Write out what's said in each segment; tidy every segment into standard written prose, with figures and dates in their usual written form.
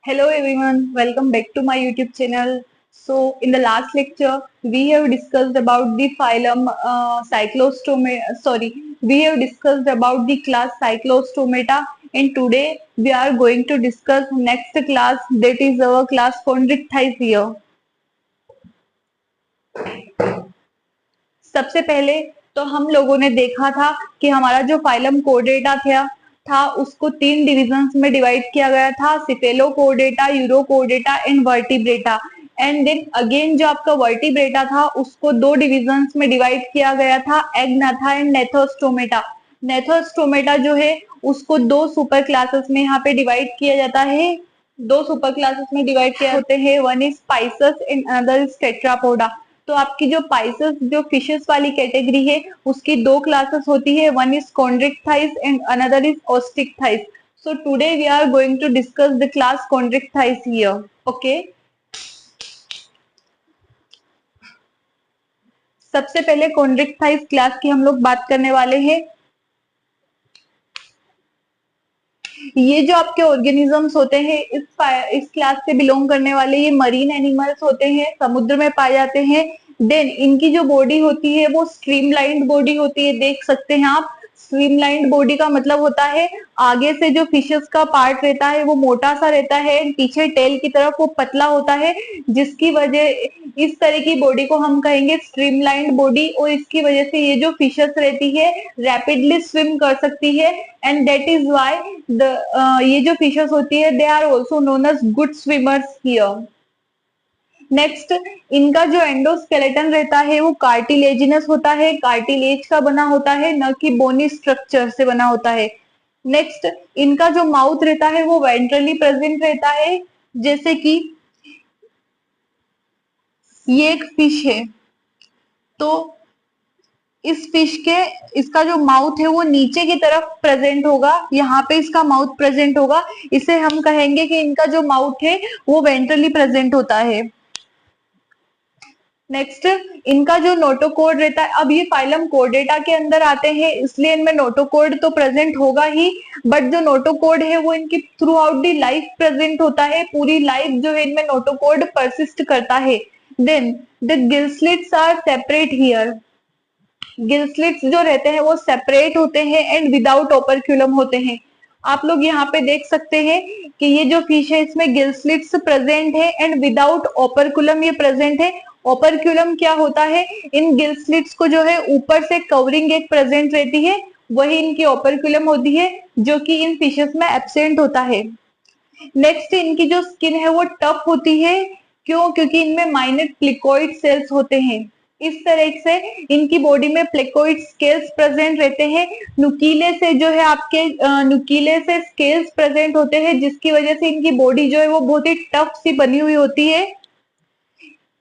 Hello everyone, welcome back to my YouTube channel. So in the last lecture, we have discussed about the phylum we have discussed about the class Cyclostomata, and today we are going to discuss next class, that is our class Chondrichthysia. सबसे पहले तो हम लोगों ने देखा था कि हमारा जो फाइलम कोर्डेटा था उसको तीन डिविजन्स में डिवाइड किया गया था, cephalochordata, urochordata and vertebrata. And then again जो आपका वर्टिब्रेटा था उसको दो डिविजन्स में डिवाइड किया गया था, एग्नाथा एंड नेथोस्टोमेटा। नेथोस्टोमेटा जो है उसको दो सुपर क्लासेस में यहाँ पे डिवाइड किया जाता है, दो सुपर क्लासेस में डिवाइड किया होते हैं, one is pisces and another is tetrapoda. तो आपकी जो पाइसस जो फिशेस वाली कैटेगरी है उसकी दो क्लासेस होती है, one is chondrichthyes and another is osteichthyes. So today we are going to discuss the class chondrichthyes here. Okay, सबसे पहले कॉन्ड्रिक्टाइज क्लास की हम लोग बात करने वाले हैं। ये जो आपके ऑर्गेनिजम्स होते हैं इस क्लास से बिलोंग करने वाले ये मरीन एनिमल्स होते हैं, समुद्र में पाए जाते हैं। देन इनकी जो बॉडी होती है वो स्ट्रीमलाइंड बॉडी होती है, देख सकते हैं आप। स्ट्रीमलाइंड बॉडी का मतलब होता है आगे से जो फिशेस का पार्ट रहता है वो मोटा सा रहता है, पीछे टेल की तरफ वो पतला होता है, जिसकी वजह इस तरह की बॉडी को हम कहेंगे स्ट्रीमलाइंड बॉडी। और इसकी वजह से ये जो फिशेस रहती है रैपिडली स्विम कर सकती है, एंड दैट इज व्हाई ये जो फिशेस होती है they are also known as good swimmers here. Next, इनका जो एंडोस्केलेटन रहता है वो कार्टिलेजिनस होता है, कार्टिलेज का बना होता है, न कि बोनी स्ट्रक्चर से बना होता है। नेक्स्ट, इनका जो माउथ रहता है वो वेंट्रली प्रेजेंट रहता है, जैसे कि ये एक फिश है तो इस फिश के इसका जो माउथ है वो नीचे की तरफ प्रेजेंट होगा, यहाँ पे इसका माउथ प्रेजेंट होगा, इसे हम कहेंगे कि इनका जो माउथ है वो वेंट्रली प्रेजेंट होता है। नेक्स्ट, इनका जो नोटोकोड रहता है, अब ये फाइलम कोर्डेटा के अंदर आते हैं इसलिए इनमें नोटोकोड तो प्रेजेंट होगा ही, बट जो नोटोकोड है वो इनकी through out the life present होता है, पूरी लाइफ जो है इनमें नोटोकोड परसिस्ट करता है। Then the gill slits are separate here, gill slits जो रहते हैं वो सेपरेट होते हैं एंड विदाउट ओपरक्यूलम होते हैं। आप लोग यहाँ पे देख सकते हैं कि ये जो फिश है इसमें गिल स्लिट्स प्रेजेंट है एंड विदाउट ओपरक्यूलम ये प्रेजेंट है। ओपरक्यूलम क्या होता है, इन गिल स्लिट्स को जो है ऊपर से कवरिंग एक प्रेजेंट रहती है, वही इनकी ओपरक्यूलम होती है, जो कि इन फिशेस में एब्सेंट होता है। नेक्स्ट, इनकी जो स्किन है वो टफ होती है, क्यों? क्योंकि इनमें माइनर प्लिकोइड सेल्स होते हैं। इस तरह से इनकी बॉडी में प्लेकोइड स्केल्स प्रेजेंट रहते हैं, नुकीले से जो है आपके नुकीले से स्केल्स प्रेजेंट होते हैं, जिसकी वजह से इनकी बॉडी जो है वो बहुत ही टफ सी बनी हुई होती है।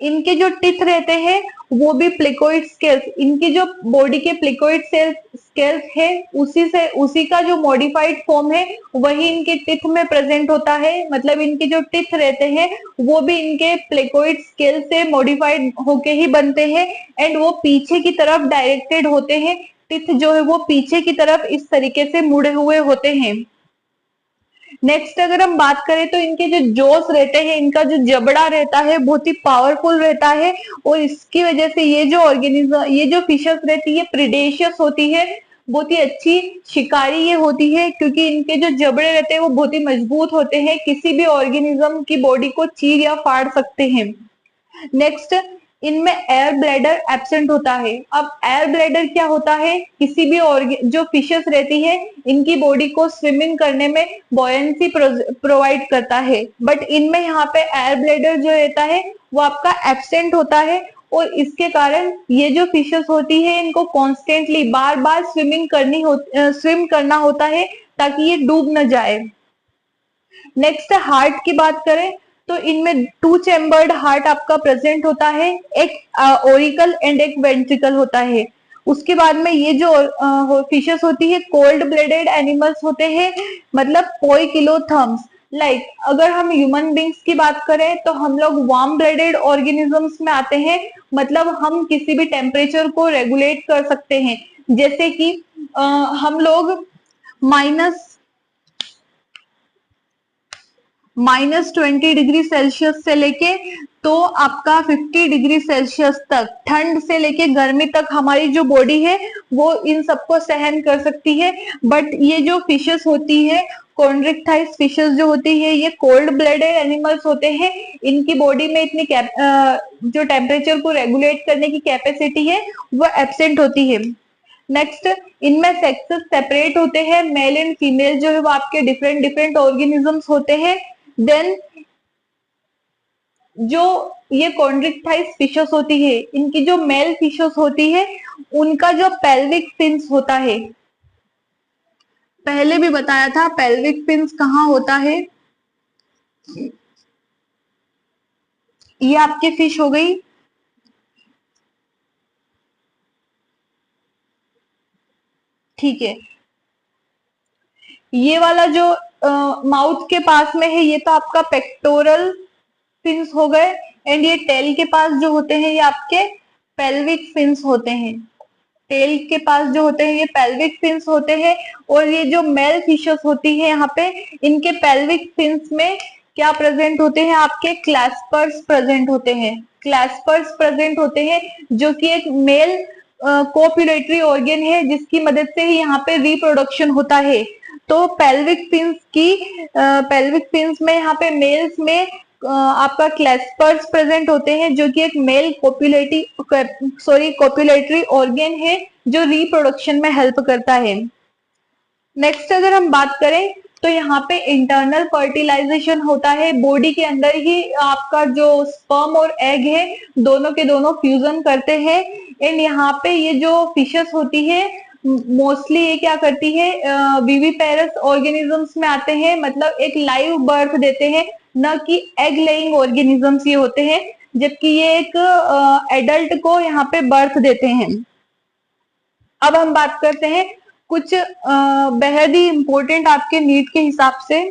इनके जो टिथ रहते हैं वो भी प्लेकोइड स्केल्स, इनकी जो बॉडी के प्लेकोइड स्केल्स है उसी का जो मॉडिफाइड फॉर्म है वही इनके टिथ में प्रेजेंट होता है, मतलब इनके जो टिथ रहते हैं वो भी इनके प्लेकोइड स्केल से मॉडिफाइड होके ही बनते हैं, एंड वो पीछे की तरफ डायरेक्टेड होते हैं, टिथ जो है वो पीछे की तरफ इस तरीके से मुड़े हुए होते हैं। नेक्स्ट, अगर हम बात करें तो इनके जो जॉस रहते हैं, इनका जो जबड़ा रहता है बहुत ही पावरफुल रहता है, और इसकी वजह से ये जो फिशेस रहती है प्रिडेशियस होती है, बहुत ही अच्छी शिकारी ये होती है, क्योंकि इनके जो जबड़े रहते हैं वो बहुत ही मजबूत होते हैं, किसी भी ऑर्गेनिज्म की बॉडी को चीर या फाड़ सकते हैं। नेक्स्ट, इनमें एयर ब्लैडर एब्सेंट होता है। अब एयर ब्लैडर क्या होता है, किसी भी जो फिशेस रहती है इनकी बॉडी को स्विमिंग करने में बॉयंसी प्रोवाइड करता है, बट इनमें यहाँ पे एयर ब्लैडर जो रहता है वो आपका एब्सेंट होता है, और इसके कारण ये जो फिशेस होती है इनको कॉन्स्टेंटली बार बार स्विम करना होता है ताकि ये डूब न जाए। नेक्स्ट, हार्ट की बात करें तो इनमें टू चेम्बर्ड हार्ट आपका प्रेजेंट होता है, एक ओरिकल एंड एक वेंट्रिकल होता है। उसके बाद में ये जो फिशेस होती है कोल्ड ब्लडेड एनिमल्स होते हैं, मतलब पोइकिलोथर्म्स। लाइक अगर हम ह्यूमन बींग्स की बात करें तो हम लोग वार्म ब्लडेड ऑर्गेनिजम्स में आते हैं, मतलब हम किसी भी टेम्परेचर को रेगुलेट कर सकते हैं, जैसे कि हम लोग माइनस -20 डिग्री सेल्सियस से लेके तो आपका 50 डिग्री सेल्सियस तक, ठंड से लेके गर्मी तक हमारी जो बॉडी है वो इन सबको सहन कर सकती है। बट ये जो फिशेस होती है, कॉन्ड्रिक्टाइज फिशेस जो होती है, ये कोल्ड ब्लडेड एनिमल्स होते हैं। इनकी बॉडी में इतनी जो टेम्परेचर को रेगुलेट करने की कैपेसिटी है वो एब्सेंट होती है। नेक्स्ट, इनमें सेक्सेस सेपरेट होते हैं, मेल एंड फीमेल जो है वो आपके डिफरेंट डिफरेंट ऑर्गेनिजम्स होते हैं। देन जो ये कॉन्ड्रिक्टाइज फिशेस होती है, इनकी जो मेल फिशेस होती है उनका जो पेल्विक फिन्स होता है, पहले भी बताया था पेल्विक फिन्स कहाँ होता है। ये आपकी फिश हो गई, ठीक है। ये वाला जो माउथ के पास में है ये तो आपका पेक्टोरल फिन्स हो गए। एंड ये टेल के पास जो होते हैं ये आपके पेल्विक फिन्स होते हैं। टेल के पास जो होते हैं ये पेल्विक फिन्स होते हैं। और ये जो मेल फिशेस होती है यहाँ पे, इनके पेल्विक फिन्स में क्या प्रेजेंट होते हैं, आपके क्लैस्पर्स प्रेजेंट होते हैं। क्लैस्पर्स प्रेजेंट होते हैं जो कि एक मेल कोपुलेटरी ऑर्गन है जिसकी मदद से ही यहाँ पे रिप्रोडक्शन होता है। तो पेल्विक फिन्स में यहाँ पे मेल्स में आपका क्लैस्पर्स प्रेजेंट होते हैं जो कि एक मेल कोपुलेटरी ऑर्गन है जो रिप्रोडक्शन में हेल्प करता है। नेक्स्ट अगर हम बात करें तो यहाँ पे इंटरनल फर्टिलाइजेशन होता है, बॉडी के अंदर ही आपका जो स्पर्म और एग है दोनों के दोनों फ्यूजन करते हैं। एंड यहाँ पे ये जो फिशेस होती है मोस्टली ये क्या करती है, विविपेरस ऑर्गेनिजम्स में आते हैं, मतलब एक लाइव बर्थ देते हैं, न कि एग लेइंग ऑर्गेनिजम्स ये होते हैं, जबकि ये एक एडल्ट को यहाँ पे बर्थ देते हैं। अब हम बात करते हैं कुछ बेहद ही इंपॉर्टेंट आपके नीड के हिसाब से।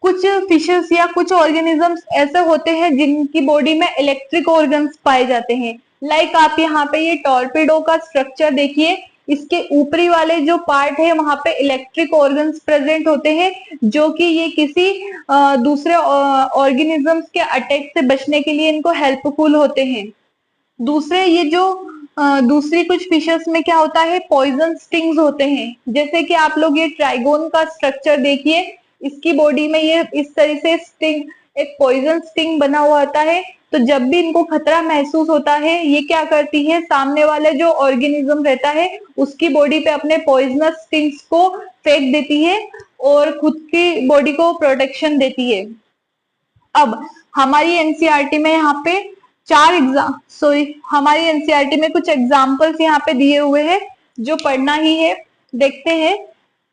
कुछ फिशेस या कुछ ऑर्गेनिजम्स ऐसे होते हैं जिनकी बॉडी में इलेक्ट्रिक ऑर्गन्स पाए जाते हैं। लाइक आप यहाँ पे ये टॉर्पेडो का स्ट्रक्चर देखिए, इसके ऊपरी वाले जो पार्ट है वहां पे इलेक्ट्रिक ऑर्गन्स प्रेजेंट होते हैं जो कि ये किसी दूसरे ऑर्गेनिजम्स के अटैक से बचने के लिए इनको हेल्पफुल होते हैं। दूसरे ये जो दूसरी कुछ फिशेस में क्या होता है, पॉइजन स्टिंग्स होते हैं। जैसे कि आप लोग ये ट्राइगोन का स्ट्रक्चर देखिए, इसकी बॉडी में ये इस तरह से स्टिंग, एक पॉइजन स्टिंग बना हुआ होता है। तो जब भी इनको खतरा महसूस होता है ये क्या करती है, सामने वाले जो ऑर्गेनिज्म रहता है उसकी बॉडी पे अपने पॉइजनस स्टिंग्स को फेंक देती है और खुद की बॉडी को प्रोटेक्शन देती है। अब हमारी एनसीईआरटी में यहाँ पे हमारी एनसीईआरटी में कुछ एग्जाम्पल्स यहाँ पे दिए हुए हैं जो पढ़ना ही है। देखते हैं,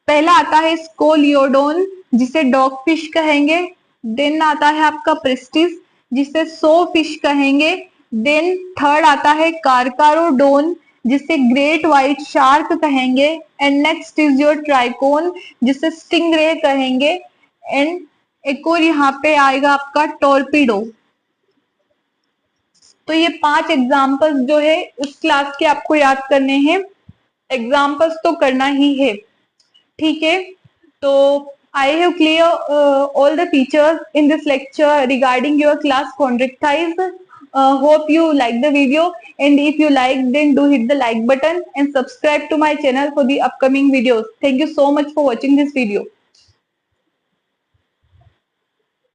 पहला आता है स्कोलियोडोन जिसे डॉग फिश कहेंगे। देन आता है आपका प्रिस्टिस जिसे सो फिश कहेंगे। देन थर्ड आता है कार्कारोडोन जिसे ग्रेट व्हाइट शार्क कहेंगे। And next is your Trikon जिसे स्टिंगरे कहेंगे। एंड एक और यहाँ पे आएगा आपका टॉर्पीडो। तो ये 5 एग्जाम्पल्स जो है उस क्लास के आपको याद करने हैं। एग्जाम्पल्स तो करना ही है, ठीक है। तो I have clear all the features in this lecture regarding your class Chondrichthyes. Hope you like the video, and if you like then do hit the like button and subscribe to my channel for the upcoming videos. Thank you so much for watching this video.